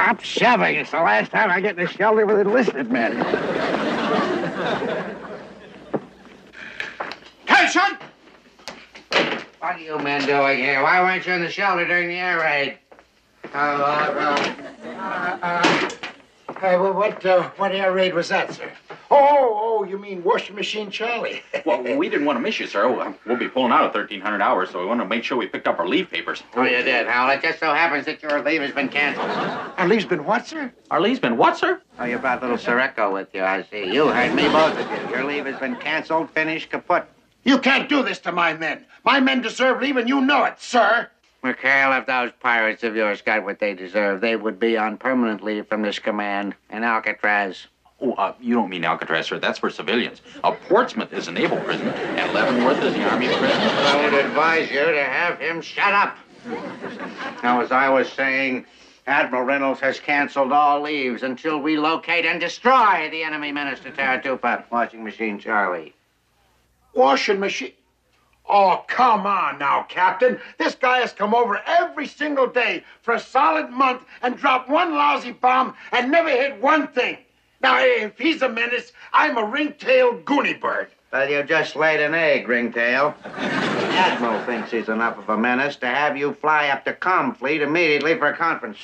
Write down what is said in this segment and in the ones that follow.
Stop shoving. It's the last time I get in the shelter with enlisted men. Attention! What are you men doing here? Why weren't you in the shelter during the air raid? Hey, what air raid was that, sir? Oh, you mean Washing Machine Charlie? Well, we didn't want to miss you, sir. We'll be pulling out at 1300 hours, so we wanted to make sure we picked up our leave papers. Oh, you did, Hal. It just so happens that your leave has been canceled. Our leave's been what, sir? Our leave's been what, sir? Oh, you brought little Sirocco with you, I see. You heard me, both of you. Your leave has been canceled, finished, kaput. You can't do this to my men. My men deserve leave, and you know it, sir. McHale, if those pirates of yours got what they deserve, they would be on permanent leave from this command in Alcatraz. Oh, you don't mean Alcatraz, sir. That's for civilians. Portsmouth is a naval prison, and Leavenworth is the Army prison. I would advise you to have him shut up. Now, as I was saying, Admiral Reynolds has canceled all leaves until we locate and destroy the enemy menace to Taratupa. Washing Machine Charlie. Washing machine? Oh, come on now, Captain. This guy has come over every single day for a solid month and dropped one lousy bomb and never hit one thing. Now, if he's a menace, I'm a ring-tailed goonie bird. Well, you just laid an egg, Ringtail. The Admiral thinks he's enough of a menace to have you fly up to Comfleet immediately for a conference.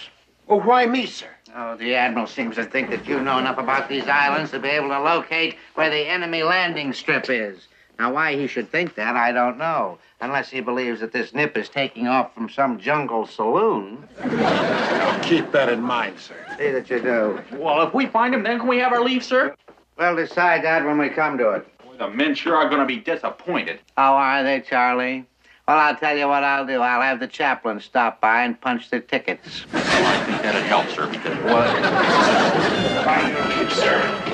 Well, why me, sir? Oh, the Admiral seems to think that you know enough about these islands to be able to locate where the enemy landing strip is. Now, why he should think that, I don't know. Unless he believes that this nip is taking off from some jungle saloon. I'll keep that in mind, sir. See that you do. Well, if we find him, then can we have our leave, sir? We'll decide that when we come to it. Boy, the men sure are going to be disappointed. How are they, Charlie? Well, I'll tell you what I'll do. I'll have the chaplain stop by and punch their tickets. Well, I think that'd help, sir, because... By your leave, sir.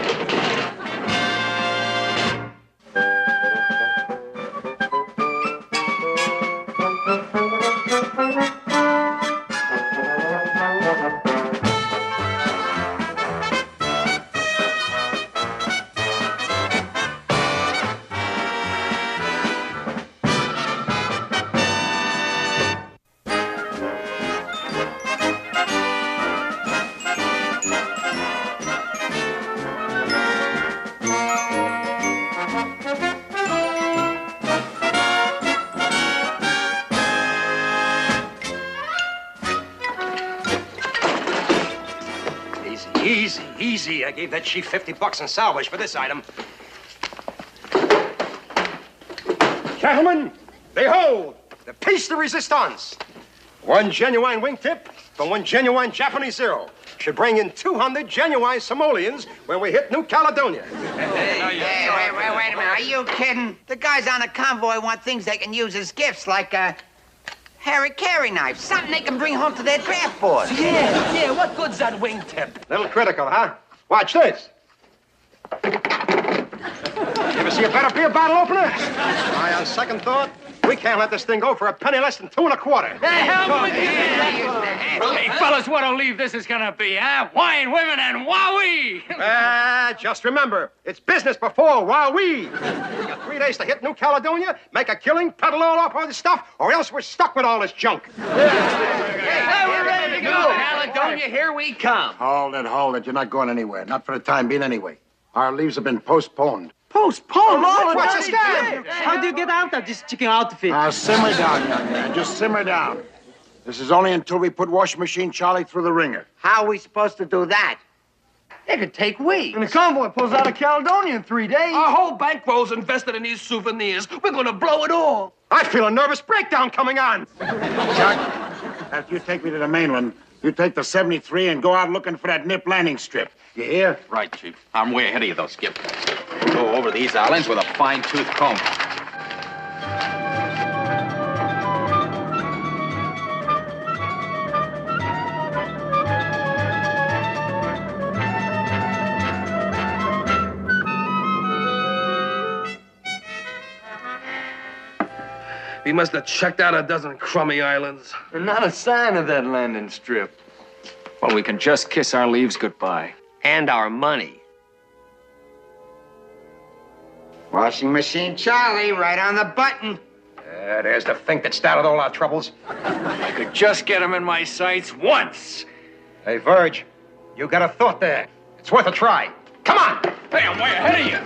Easy. I gave that chief $50 in salvage for this item. Gentlemen, behold, the piece de resistance. One genuine wingtip for one genuine Japanese Zero should bring in 200 genuine Somalians when we hit New Caledonia. Hey, wait a minute. Are you kidding? The guys on the convoy want things they can use as gifts, like a harry-carry knife, something they can bring home to their draft board. Yeah, what good's that wingtip? Little critical, huh? Watch this. You ever see a better beer bottle opener? Why, on second thought, we can't let this thing go for a penny less than 2 1/4. Hey, fellas, what a leave this is gonna be, huh? Wine, women, and wowee! Just remember, it's business before wowee. You got 3 days to hit New Caledonia, make a killing, peddle all off all this stuff, or else we're stuck with all this junk. Hey, we're ready to go! Caledonia, here we come. Hold it. You're not going anywhere. Not for the time being, anyway. Our leaves have been postponed. Postpone? What's the scam? How do you get out of this chicken outfit? Now, simmer down, young man. Just simmer down. This is only until we put Washing Machine Charlie through the ringer. How are we supposed to do that? It could take weeks. And the convoy pulls out of Caledonia in 3 days. Our whole bankroll's invested in these souvenirs. We're gonna blow it all. I feel a nervous breakdown coming on. Chuck, after you take me to the mainland, you take the 73 and go out looking for that nip landing strip. You hear? Right, Chief. I'm way ahead of you, though, Skip. We'll go over these islands with a fine-tooth comb. We must have checked out a dozen crummy islands. And not a sign of that landing strip. Well, we can just kiss our leaves goodbye. And our money. Washing Machine Charlie, right on the button. There's the think that started all our troubles. I could just get him in my sights once. Hey, Verge, you got a thought there. It's worth a try. Come on! Hey, I'm way ahead of you.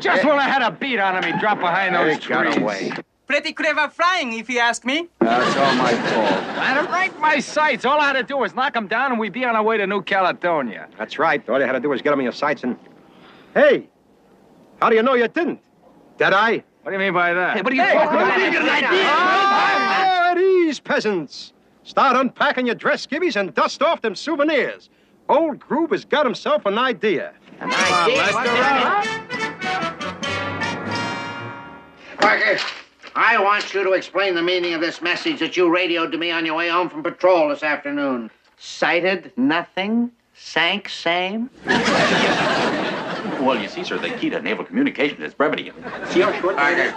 Just when I had a beat on him, he dropped behind those trees. Pretty clever flying, if you ask me. That's all my fault. I had to rank my sights. All I had to do was knock him down, and we'd be on our way to New Caledonia. That's right. All you had to do was get him in your sights and... Hey, how do you know you didn't? Deadeye? What do you mean by that? Hey, what are you talking about? At ease, peasants. Start unpacking your dress skivvies and dust off them souvenirs. Old Gruber's got himself an idea. An idea? Parker, I want you to explain the meaning of this message that you radioed to me on your way home from patrol this afternoon. Sighted, nothing. Sank, same. Well, you see, sir, the key to naval communication is brevity. See how short that is?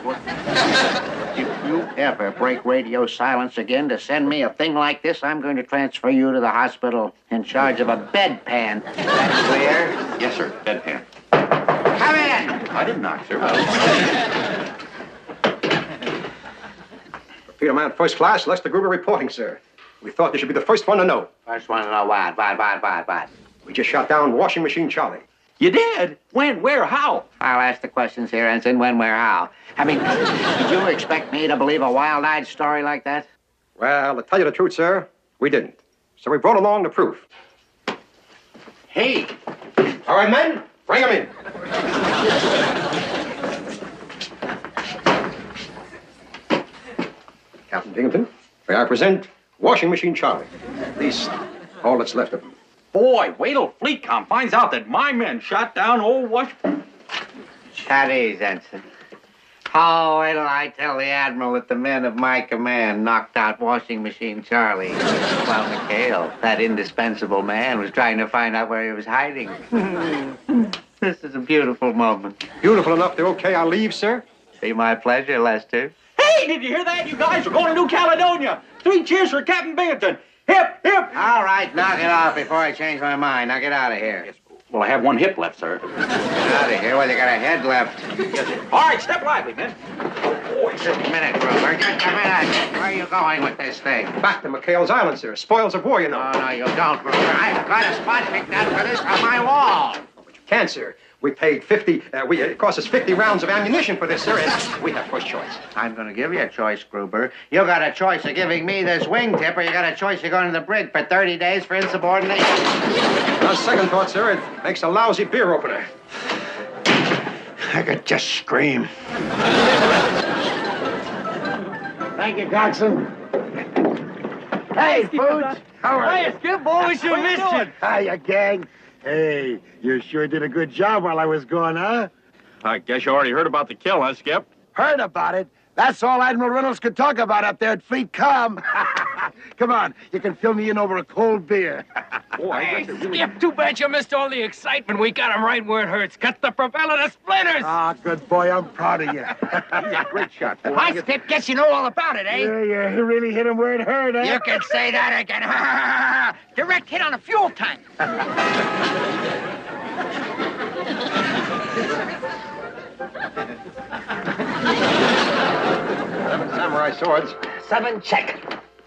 If you ever break radio silence again to send me a thing like this, I'm going to transfer you to the hospital in charge of a bedpan. That clear? Yes, sir. Bedpan. Come in! I didn't knock, sir. Peter Man, first class, Lester Gruber reporting, sir. We thought you should be the first one to know. First one to know what? We just shot down Washing Machine Charlie. You did? When? Where? How? I'll ask the questions here, Ensign. When, where, how? I mean, did you expect me to believe a wild-eyed story like that? Well, to tell you the truth, sir, we didn't. So we brought along the proof. Hey! All right, men, bring him in. Captain Binghamton, may I present Washing Machine Charlie. At least, all that's left of him. Boy, wait till FleetCom finds out that my men shot down old Washington. At ease, Ensign. Oh, wait till I tell the Admiral that the men of my command knocked out Washing Machine Charlie. While McHale, that indispensable man, was trying to find out where he was hiding. This is a beautiful moment. Beautiful enough to okay our leave, sir? Be my pleasure, Lester. Hey, did you hear that? You guys are going to New Caledonia. 3 cheers for Captain Binghamton. Hip, hip. All right, knock it off before I change my mind. Now get out of here. Yes. Well, I have 1 hip left, sir. Get out of here. Well, you got a head left. Yes, sir. All right, step lively, men. Just a minute, Gruber. Just a minute. Where are you going with this thing? Back to McHale's Island, sir. Spoils of war, you know. Oh, no, you don't, Gruber. I've got a spot picked out for this on my wall. But you can't, sir. We paid 50, it cost us 50 rounds of ammunition for this, sir, and we have first choice. I'm going to give you a choice, Gruber. You got a choice of giving me this wingtip, or you got a choice of going to the brig for 30 days for insubordination. On second thought, sir, it makes a lousy beer opener. I could just scream. Thank you, Coxswain. Hey, Boots. How are you? Hey, Skip, boys, you missed it. Hiya, gang. Hey, you sure did a good job while I was gone, huh? I guess you already heard about the kill, huh, Skip? Heard about it? That's all Admiral Reynolds could talk about up there at Fleet Com. Come on, you can fill me in over a cold beer. Oh, I guess Skip, too bad you missed all the excitement. We got him right where it hurts. Cut the propeller to splinters. Ah, good boy, I'm proud of you. He's a great shot, boy. Hi, Skip. Guess you know all about it, eh? Yeah, you really hit him where it hurt, huh? You can say that again. Direct hit on a fuel tank. Seven samurai swords. 7 check.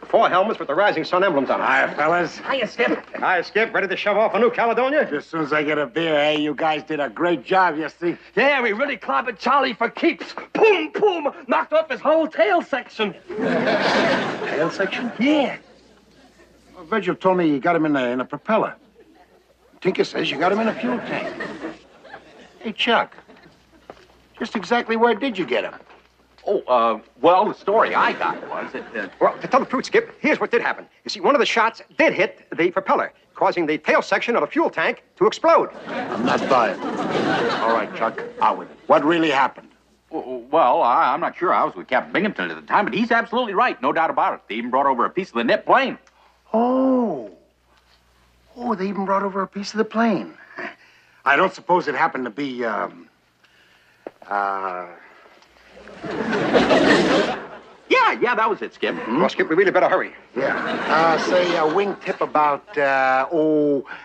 4 helmets with the Rising Sun emblems on them. Hiya, fellas. Hiya, Skip. Hi, Skip. Ready to shove off for New Caledonia? As soon as I get a beer, hey, you guys did a great job, you see. Yeah, we really clobbered Charlie for keeps. Boom, boom. Knocked off his whole tail section. Tail section? Yeah. Well, Virgil told me you got him in a propeller. Tinker says you got him in a fuel tank. Hey, Chuck. Just exactly where did you get him? Oh, well, the story I got was that... Well, to tell the truth, Skip, here's what did happen. You see, one of the shots did hit the propeller, causing the tail section of the fuel tank to explode. I'm not buying. All right, Chuck, out with it. What really happened? Well, I'm not sure. I was with Captain Binghamton at the time, but he's absolutely right. No doubt about it. They even brought over a piece of the nip plane. Oh, they even brought over a piece of the plane. I don't suppose it happened to be, Yeah, that was it, Skip. Well, Skip, we really better hurry. Yeah. Say a wingtip about,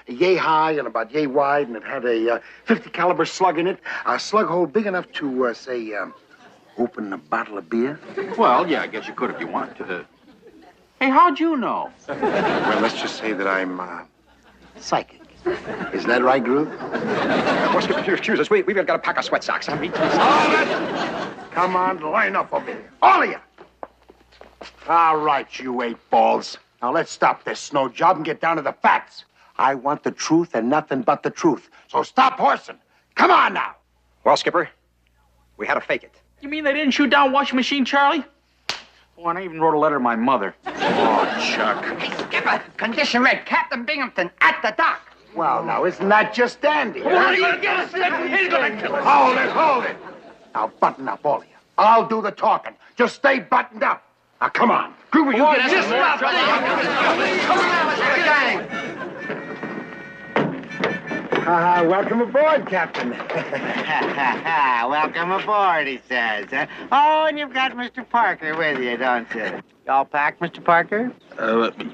yay high and about yay wide, and it had a 50 caliber slug in it. A slug hole big enough to, open a bottle of beer. Well, yeah, I guess you could if you want to. Hey, how'd you know? Well, let's just say that I'm, psychic. Is that right, Groove? Well, Skip, if you excuse us, we've got a pack of sweat socks. Come on, line up over here. All of you. All right, you 8-balls. Now let's stop this snow job and get down to the facts. I want the truth and nothing but the truth. So stop horsing. Come on now. Well, Skipper, we had to fake it. You mean they didn't shoot down Washing Machine Charlie? Oh, and I even wrote a letter to my mother. Oh, Chuck. Hey, Skipper, condition red, Captain Binghamton at the dock. Well, now, isn't that just dandy? What are you gonna get us, Skip? He's gonna kill us. Hold it. Now, button up, all of you. I'll do the talking. Just stay buttoned up. Now, come on. Groover, you get Just stop. Come on, let's get going. Welcome aboard, Captain. Welcome aboard, he says. Oh, and you've got Mr. Parker with you, don't you? Y'all packed, Mr. Parker?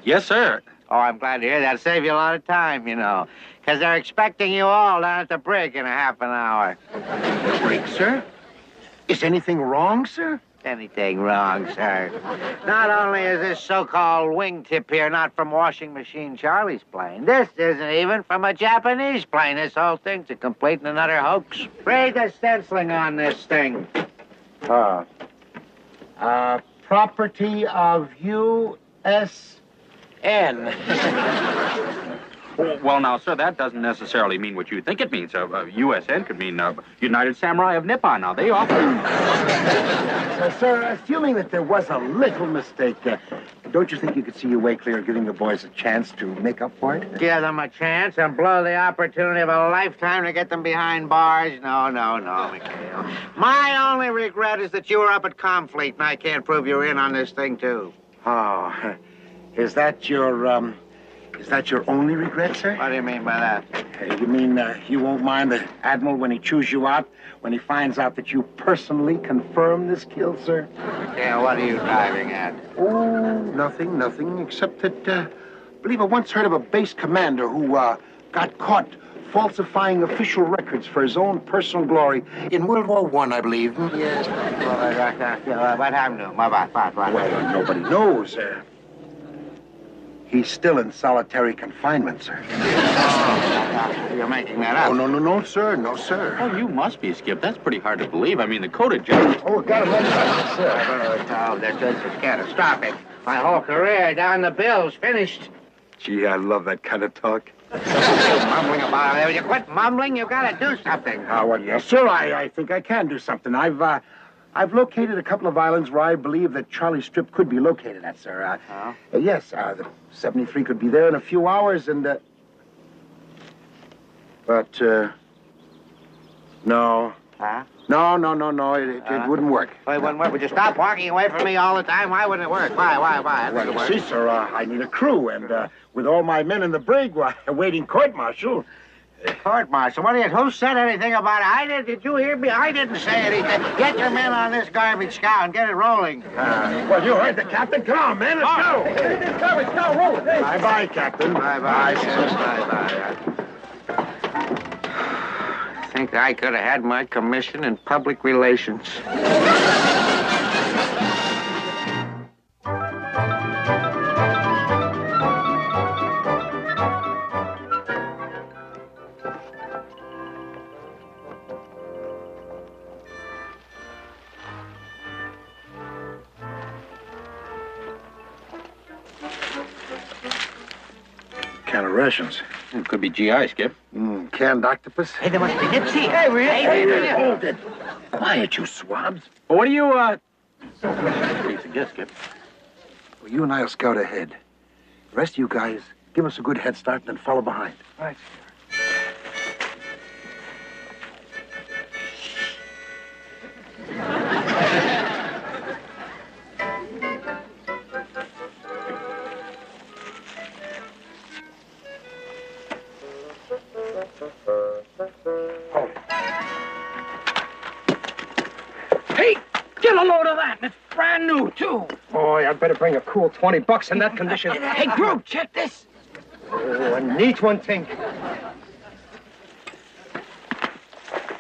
Yes, sir. Oh, I'm glad to hear that. It'll save you a lot of time, you know. Because they're expecting you all down at the brig in a half an hour. Brig, sir? Is anything wrong, sir? Anything wrong, sir. Not only is this so-called wingtip here not from Washing Machine Charlie's plane, this isn't even from a Japanese plane. This whole thing's a complete and utter hoax. Read the stenciling on this thing. Property of U.S.N. Well, now, sir, that doesn't necessarily mean what you think it means. USN could mean United Samurai of Nippon. Now, they offer... Sir, assuming that there was a little mistake, don't you think you could see your way clear of giving the boys a chance to make up for it? Give them a chance and blow the opportunity of a lifetime to get them behind bars? No, McHale. My only regret is that you were up at Confleet and I can't prove you're in on this thing, too. Oh, is that your only regret, sir? What do you mean by that? You mean you won't mind the Admiral when he chews you out, when he finds out that you personally confirmed this kill, sir? McHale, what are you driving at? Oh, nothing, except that, I believe I once heard of a base commander who, got caught falsifying official records for his own personal glory in World War I, I believe. Yes. What happened to him? What? Well, nobody knows, sir. He's still in solitary confinement, sir. You're making that up. Oh, no, sir. No, sir. Oh, you must be, Skip. That's pretty hard to believe. I mean, the code of justice... Oh, got him, sir. Oh, that's catastrophic. My whole career down the bill's finished. Gee, I love that kind of talk. Mumbling about it. You quit mumbling, you've got to do something. Well, yes, sir. I think I can do something. I've located a couple of islands where I believe that Charlie Strip could be located at, sir. Yes, the 73 could be there in a few hours, and, But, no. Huh? No, it wouldn't work. Well, it wouldn't work. Would you stop walking away from me all the time? Why wouldn't it work? Why? Well, you see, sir, I need a crew, and, with all my men in the brig, awaiting court-martial... Court-martial? Who said anything about it? Did you hear me? I didn't say anything. Get your men on this garbage scow and get it rolling. Well, you heard the captain. Come on, man, let's go. Get this garbage scow rolling. Bye-bye, Captain. Bye-bye, sis. Bye-bye. I think I could have had my commission in public relations. Can of rations. It could be GI, Skip. Canned octopus. Hey, there must be nips here. Hey, hold it. Quiet, you swabs. What do you, What do you suggest, Skip? Well, you and I will scout ahead. The rest of you guys, give us a good head start and then follow behind. Right. Hey, get a load of that. And it's brand new, too. Boy, I'd better bring a cool $20 in that condition. Hey, Group, check this. Oh, a neat one, think.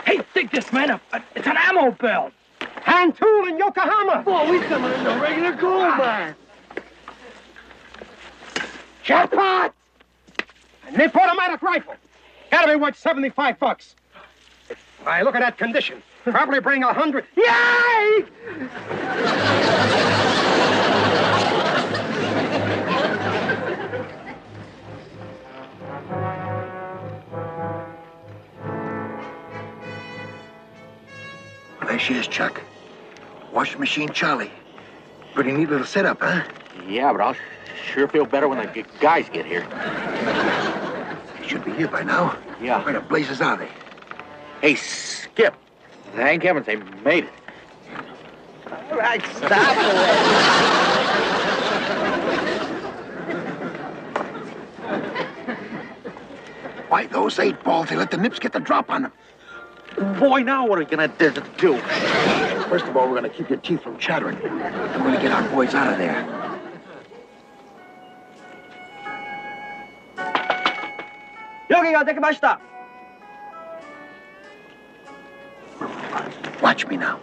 Hey, dig this, man. It's an ammo belt. Hand tool in Yokohama. Boy, we coming in a regular gold mine. Jackpot! A Nip automatic rifle. Gotta be worth $75. Why, look at that condition. Probably bring 100. Yay! Well, there she is, Chuck. Washing machine Charlie. Pretty neat little setup, huh? Yeah, but I'll sure feel better when the guys get here. They should be here by now. Yeah. Where the blazes are they? Hey, Skip. Thank heavens they made it. All right, stop Why, those 8 balls, they let the Nips get the drop on them. Boy, now what are we gonna do? First of all, we're gonna keep your teeth from chattering. And we're gonna get our boys out of there. Watch me now.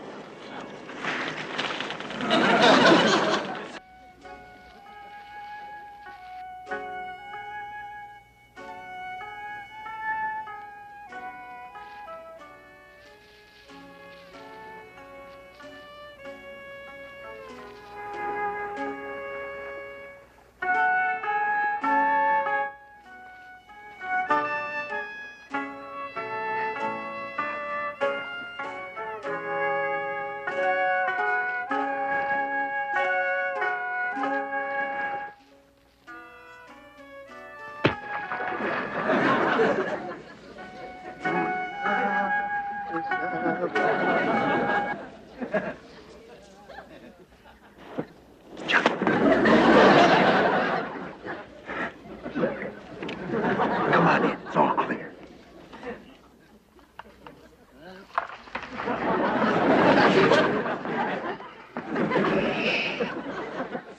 Come on in. It's all clear.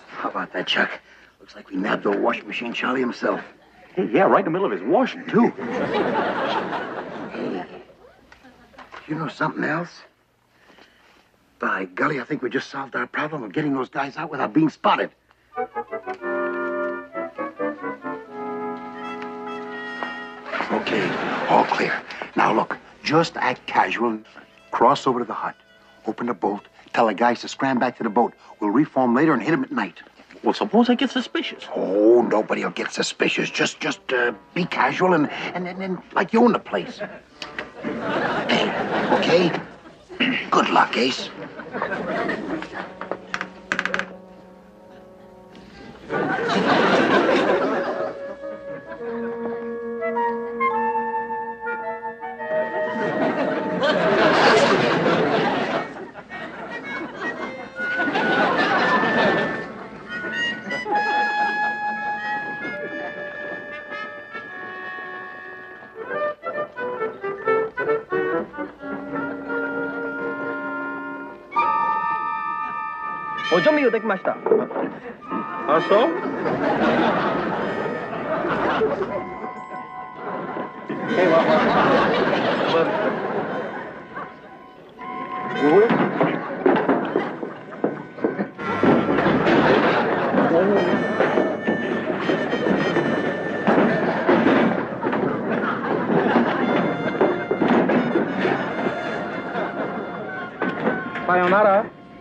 How about that, Chuck? Looks like we nabbed old washing machine Charlie himself. Hey, yeah, right in the middle of his washing, too. Hey, you know something else? By golly, I think we just solved our problem of getting those guys out without being spotted. Okay, all clear. Now look, just act casual. Cross over to the hut. Open the boat. Tell the guys to scram back to the boat. We'll reform later and hit them at night. Well, suppose I get suspicious. Oh, nobody will get suspicious. Just be casual and like you own the place. Hey, okay? Good luck, Ace.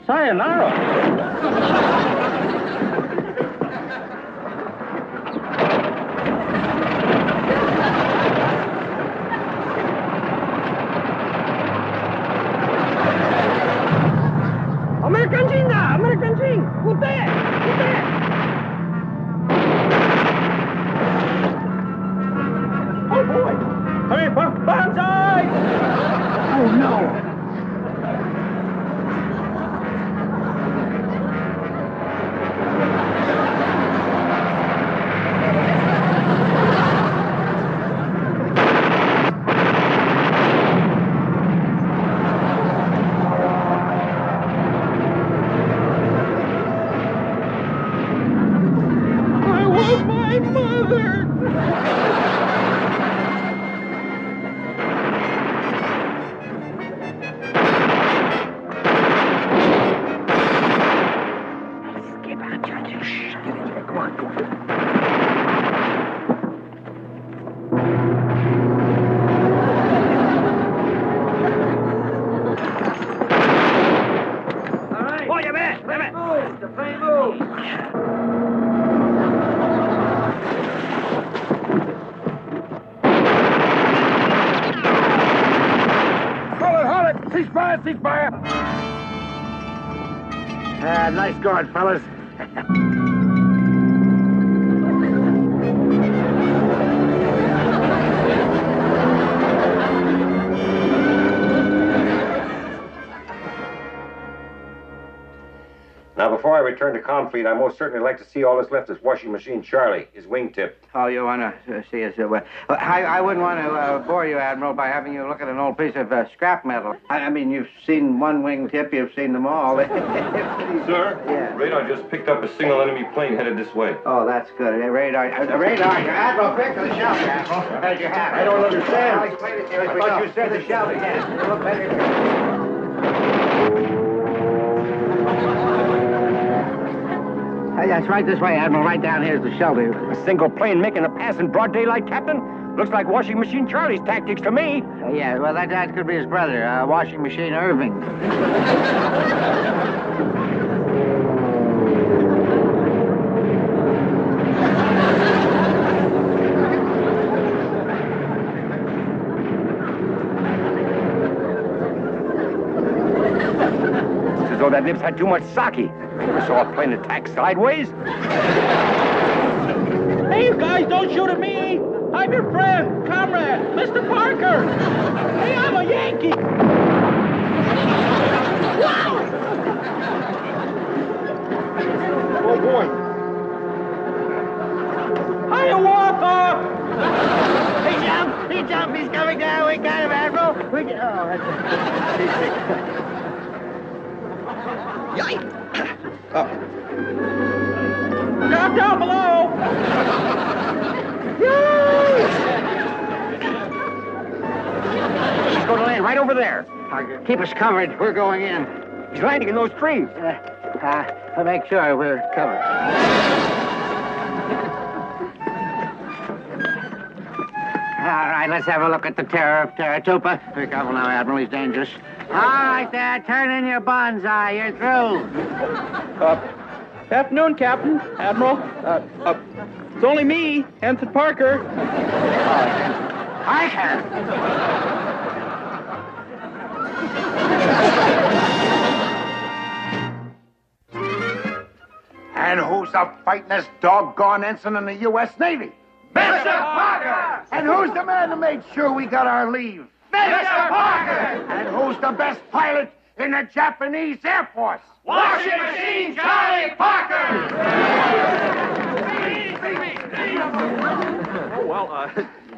Sayonara. American Jin! Good day! Oh, boy! Hurry, banzai! Oh, no! my mother! Skip out, Johnson. Shh, get in there. Come on, come on. Ceasefire! Nice going, fellas. Now, before I return to Comfleet, I most certainly like to see all that's left is Washing Machine Charlie, his wingtip. Oh, you want to see us? I wouldn't want to bore you, Admiral, by having you look at an old piece of scrap metal. I mean, you've seen one wingtip, you've seen them all. Sir? Yeah. Radar just picked up a single enemy plane headed this way. Oh, that's good. Radar. Radar. Admiral, quick to the shelter, Admiral. There's your hat. I don't understand. I'll explain it to you as we go. You said the shelter. Yes. Look better. That's right this way, Admiral. Right down here's the shelter. A single plane making a pass in broad daylight, Captain? Looks like Washing Machine Charlie's tactics to me. Yeah, well, that could be his brother, Washing Machine Irving. It's as though that nip's had too much sake. Never saw a plane attack sideways. Hey, you guys, don't shoot at me! I'm your friend, comrade, Mr. Parker! Hey, I'm a Yankee! Wow! Oh, boy. Hiya, Walker! He jumped, he's coming down. We got him, Admiral. Drop down below! He's going to land right over there. Keep us covered. We're going in. He's landing in those trees. Make sure we're covered. All right, let's have a look at the terror of Taratupa. Be careful now, Admiral. He's dangerous. All right, there. Turn in your bonsai. You're through. Afternoon, Captain, Admiral. It's only me, Ensign Parker. Parker! And who's the fightingest doggone ensign in the U.S. Navy? Mr. Parker! And who's the man who made sure we got our leave? Mr. Parker! And who's the best pilot in the Japanese Air Force? Washing Machine Charlie Parker! Oh, well,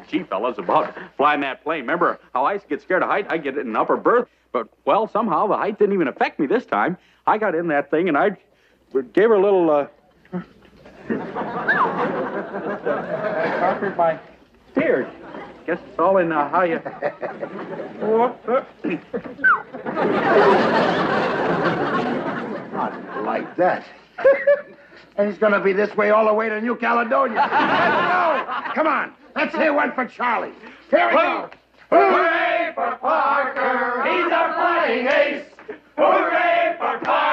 gee, fellas, about flying that plane. Remember how I used to get scared of height? I get it in an upper berth. But, well, somehow the height didn't even affect me this time. I got in that thing and I gave her a little, conquered my fears. Guess it's all in how you... Not like that. And he's going to be this way all the way to New Caledonia. No! Come on. Let's hear one for Charlie. Here we go. Hooray for Parker! He's a flying ace! Hooray for Parker!